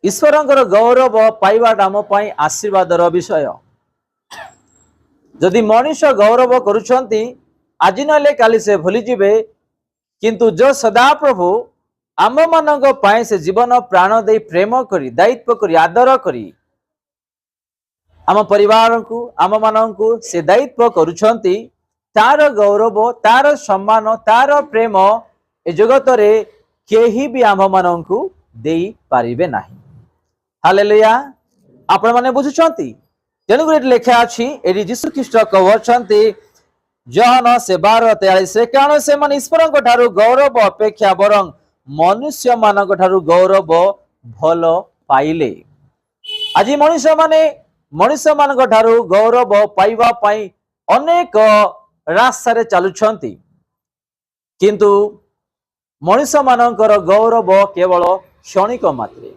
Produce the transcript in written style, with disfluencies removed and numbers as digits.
ईश्वरंकर गौरव पाइबाटा आम पई आशीर्वादर विषय। जदि मनुष्य गौरव करुछंती आज नले काली से भूली जिबे, किंतु जो सदा प्रभु आम मानक पई से जीवन प्राण दे प्रेम करी दायित्व करी आदर करी आम परिवार को आम मानक से दायित्व करुछंती, तार गौरव तार सम्मान तार प्रेम ए जगत रे केही भी आम मानक देई पारिबे नाही। हालेलुया। आपण माने बुझुछंती। तेणु लेखा अछि एडी यीशु ख्रीष्ट कहउछंती जॉन 12:43 कारण से मन ईश्वर को ठारू गौरव अपेक्षा बरं मनुष्य मानक ठारू गौरव भल पाइले। आज मनुष्य मानक ठारू गौरव पाइबा पई अनेक रास्ता चलुछंती, किंतु मनुष्य मानकर गौरव केवल क्षणिक मात्र।